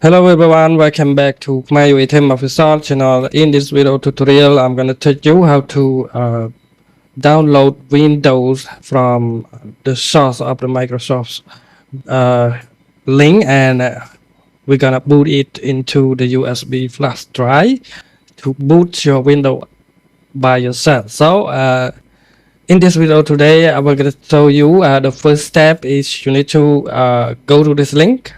Hello everyone, welcome back to Khmerueteams official channel. In this video tutorial, I'm gonna teach you how to download Windows from the source of the Microsoft uh, link, and we're gonna boot it into the USB flash drive to boot your Windows by yourself. So in this video today, I'm gonna show you the first step is you need to go to this link.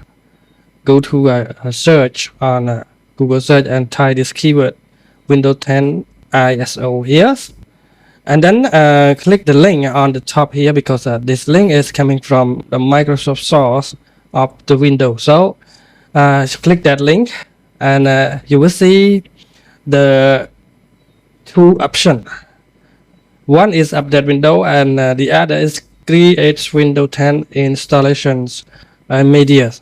Go to a search on Google search and type this keyword Windows 10 ISO here, and then click the link on the top here because this link is coming from the Microsoft source of the Windows. So click that link and you will see the two options. One is update window and the other is create Windows 10 installations media.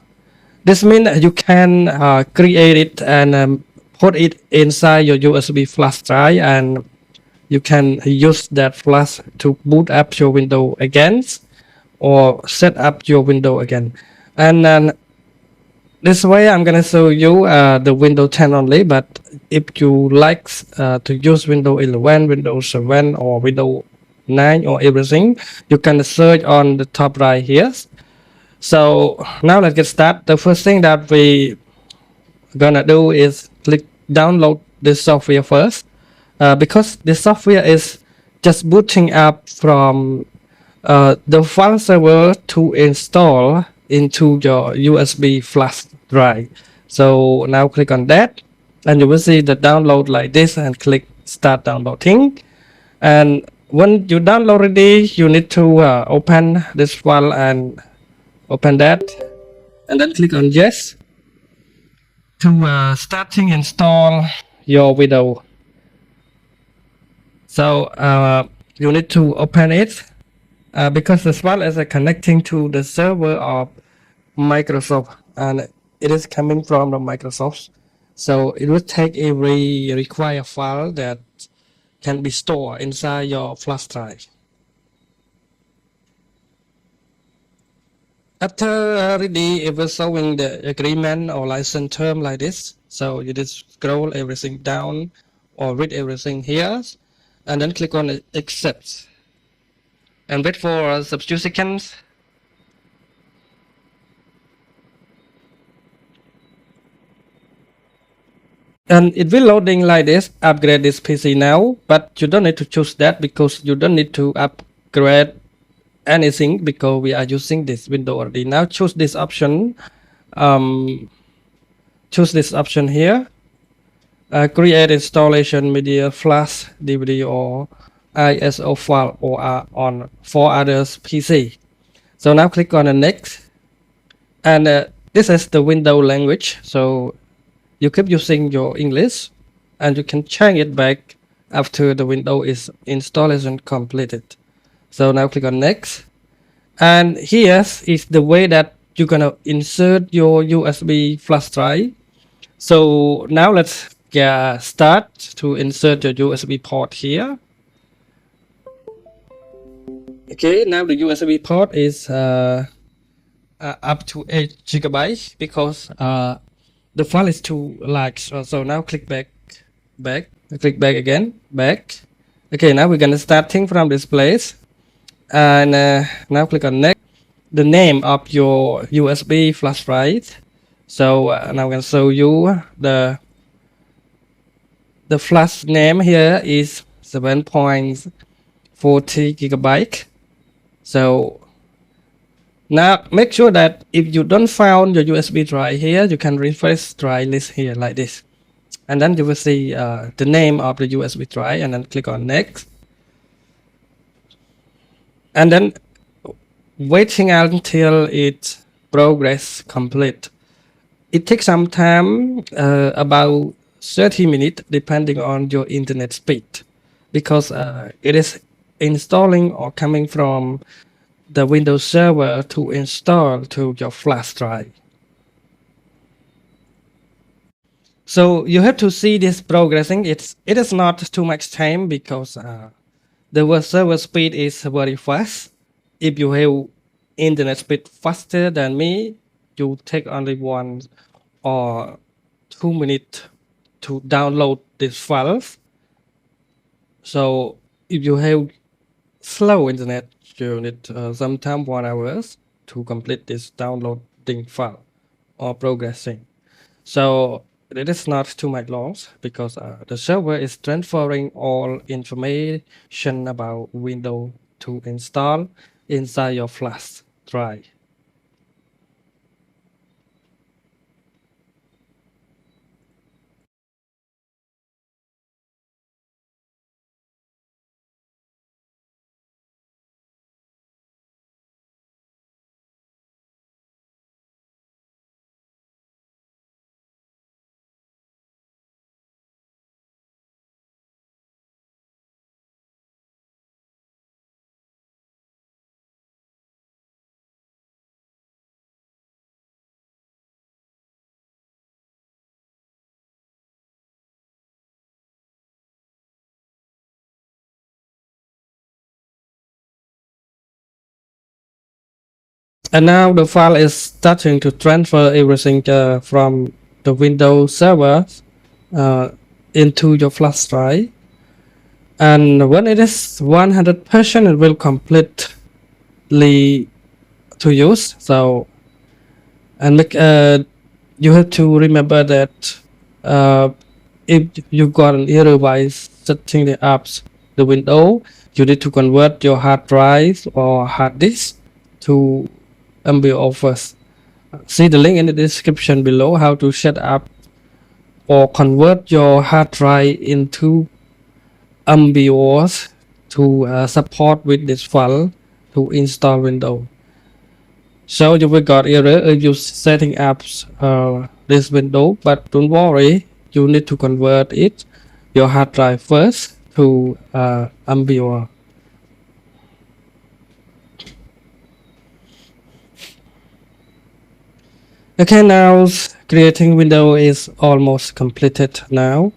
This means you can create it and put it inside your USB flash drive, and you can use that flash to boot up your window again or set up your window again. And then this way I'm gonna show you the Windows 10 only, but if you like to use Windows 11, Windows 7 or Windows 9 or everything, you can search on the top right here. So now let's get started. The first thing that we gonna do is click download this software first, because the software is just booting up from the file server to install into your USB flash drive. So now click on that and you will see the download like this, and click start downloading. And when you download ready, you need to open this file and open that, and then click on yes to starting install your Windows. So you need to open it because this file is connecting to the server of Microsoft, and it is coming from the Microsoft. So it will take every required file that can be stored inside your flash drive. After ready, it will showing the agreement or license term like this. So you just scroll everything down or read everything here, and then click on accept and wait for a few seconds. And it will loading like this. Upgrade this PC now, but you don't need to choose that because you don't need to upgrade anything because we are using this window already. Now choose this option. Choose this option here. Create installation media flash DVD or ISO file or on for others PC. So now click on the next, and this is the window language. So you keep using your English, and you can change it back after the window is installation completed. So now click on next, and here is the way that you're gonna insert your USB flash drive. So now let's start to insert your USB port here. Okay, now the USB port is up to 8 GB because the file is too large. So now click back, click back again, back. Okay, now we're gonna starting from this place. And now click on next. The name of your USB flash drive. So now I'm going to show you the flash name here is 7.40 GB. So now make sure that if you don't find your USB drive here, you can refresh drive list here like this, and then you will see the name of the USB drive, and then click on next. And then waiting until it progress complete. It takes some time, about 30 minutes, depending on your internet speed, because it is installing or coming from the Windows server to install to your flash drive. So you have to see this progressing. It is not too much time because the server speed is very fast. If you have internet speed faster than me, you take only or 2 minutes to download this files. So if you have slow internet, you need sometime 1 hours to complete this downloading file or progressing. So it is not too much long because the server is transferring all information about Windows to install inside your flash drive. And now the file is starting to transfer everything from the Windows server uh, into your flash drive. And when it is 100%, it will completely to use. So, and you have to remember that if you got an error by setting the apps, the window, you need to convert your hard drive or hard disk to MBO first. See the link in the description below how to set up or convert your hard drive into MBOs to support with this file to install Windows. So you will got error if you setting apps this window, but don't worry, you need to convert it your hard drive first to MBO. Okay, now creating window is almost completed now,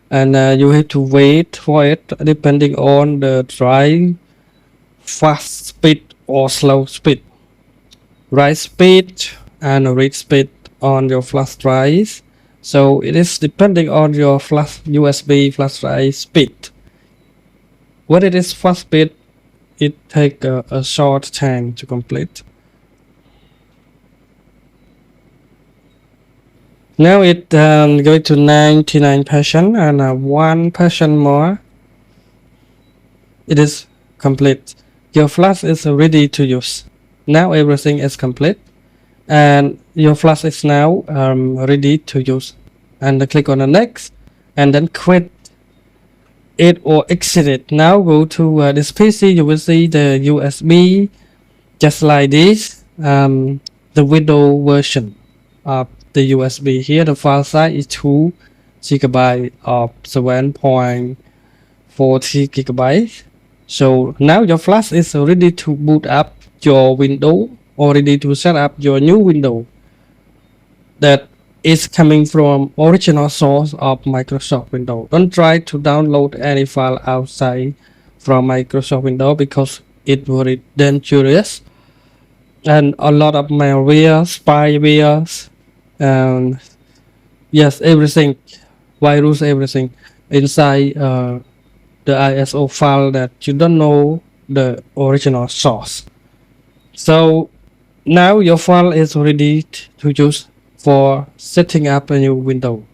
and you have to wait for it depending on the drive fast speed or slow speed. Write speed and read speed on your flash drive. So it is depending on your flash USB flash drive speed. When it is fast speed, it take a short time to complete. Now it going to 99% and 1% more. It is complete. Your flash is ready to use. Now everything is complete, and your flash is now ready to use. And click on the next, and then quit it or exit it. Now go to this PC. You will see the USB, just like this. The Windows version of the USB here. The file size is 2 GB of 7.40 GB. So now your flash is ready to boot up your window or ready to set up your new window that is coming from original source of Microsoft Windows. Don't try to download any file outside from Microsoft Windows because it's very dangerous, and a lot of malware, spywares, and yes, everything, virus, everything inside the ISO file that you don't know the original source. So now your file is ready to use for setting up a new window.